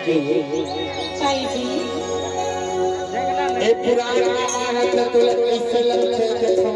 साई जी ए पुराना मानत तुला कैसे लगते देखो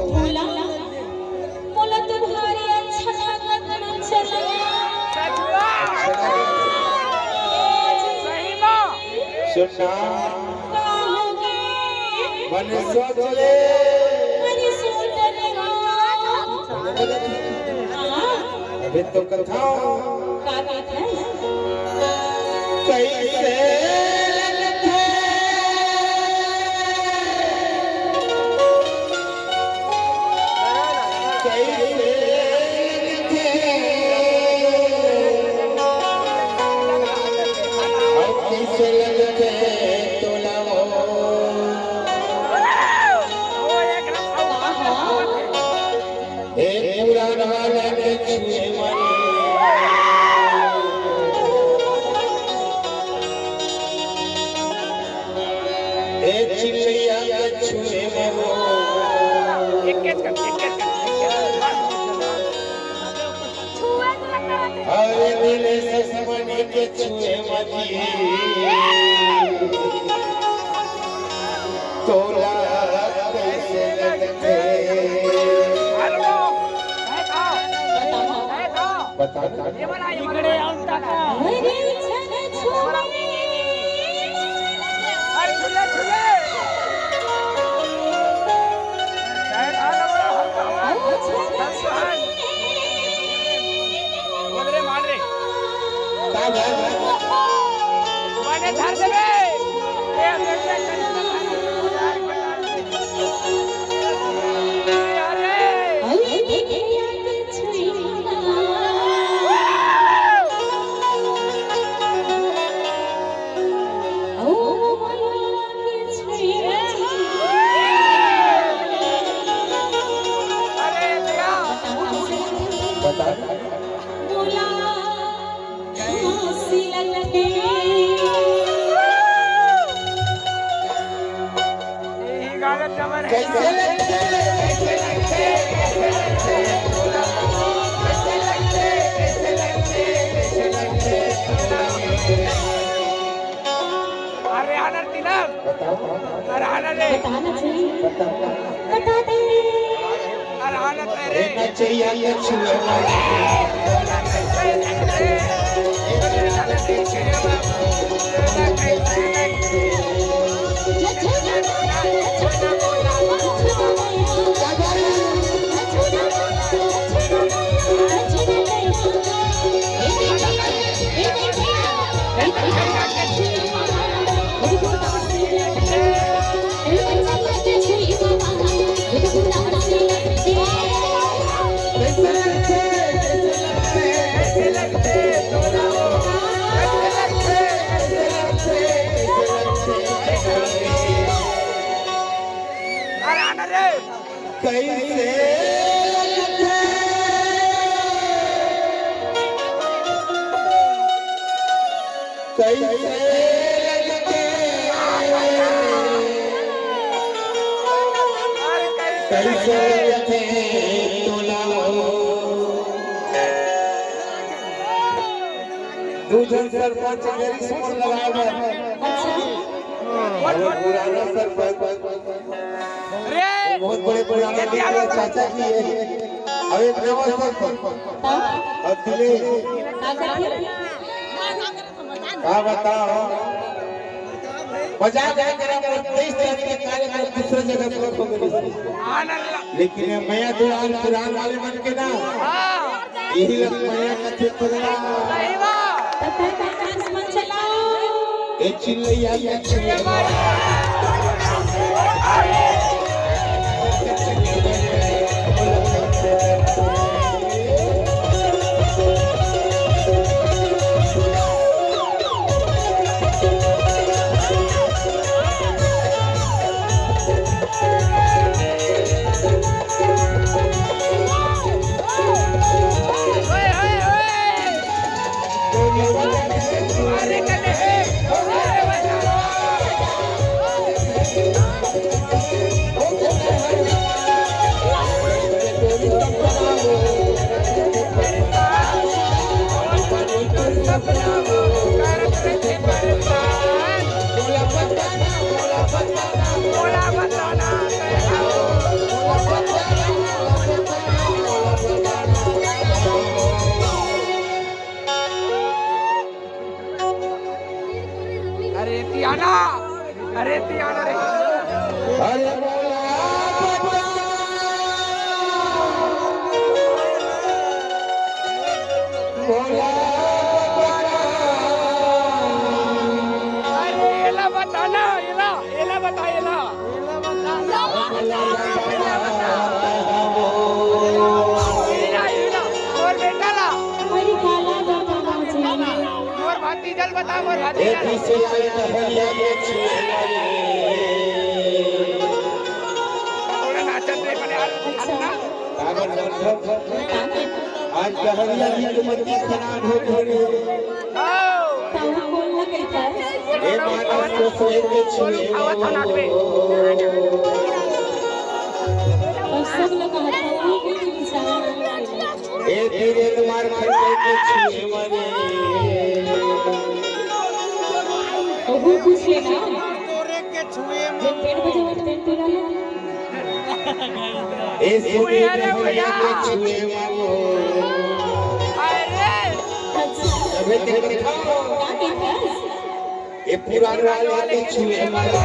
बोला बोला तुम्हारी अच्छा लागत न चला सही मां सुना कहोगे मन सोच ले मेरी सोचने अभी तो कथाओं का बात है कैसे लगते कैसे लगते अब कैसे लगते तुला ए पुराना वाला के छुए मारे ए चिड़िया के छुए मरो अरे दिल से समझ के छुए मजी तोला कैसे लगते बता मेरे छन छुए बता बोला हंसी लगते कैसे लगते बताना चाहिए बता दे चाहिए छुए कैसे कैसे कैसे दूसरे सरपंच मेरी समझ लगा पुराना सरपंच बहुत बड़े पुराने चाचा जी है और एक नवा सरपंच और दिले क्या बताओ मजाक है करेंगे 23 तारीख के कार्यक्रम दूसरे जगह पर लेकिन मैं दुरान पुरान वाले बन के ना यही लग मैं कच्चे पगला ए चिल्लैया या चिल्लैया अरे तियाना रे अरे बोला अरे एला बताना एला बता एला और बेटा ला हरी काला बाबा माझे और भाती जल बता और भाती एक जल से हरिया के छुए थोड़ा नाचत रे बने अच्छा कागज आज हरिया की मर्जी खराब हो गई ताऊ बोल लगे पर ए मानव को सोए के छुए और सब लोग हथौड़ी के भी इशारा ना ए धीरे मार खंडे के छुए मरे वो पूछ लेना तोरे के छुए जब पेड़ बजे वो पेड़ टूटा ले ए सोए हरिया के छुए मारो अरे अच्छा अबे तेरे खाओ क्या कहता ये पुराना वाले के छुए मारो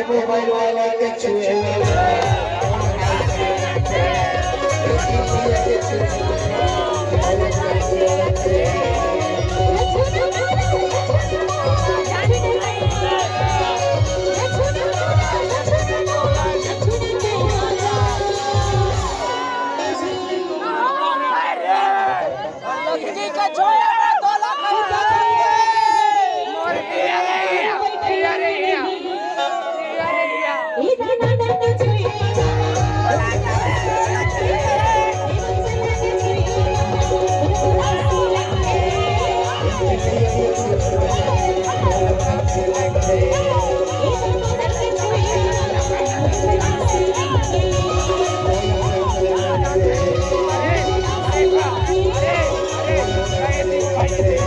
मोबाइल वाला के छुए अरे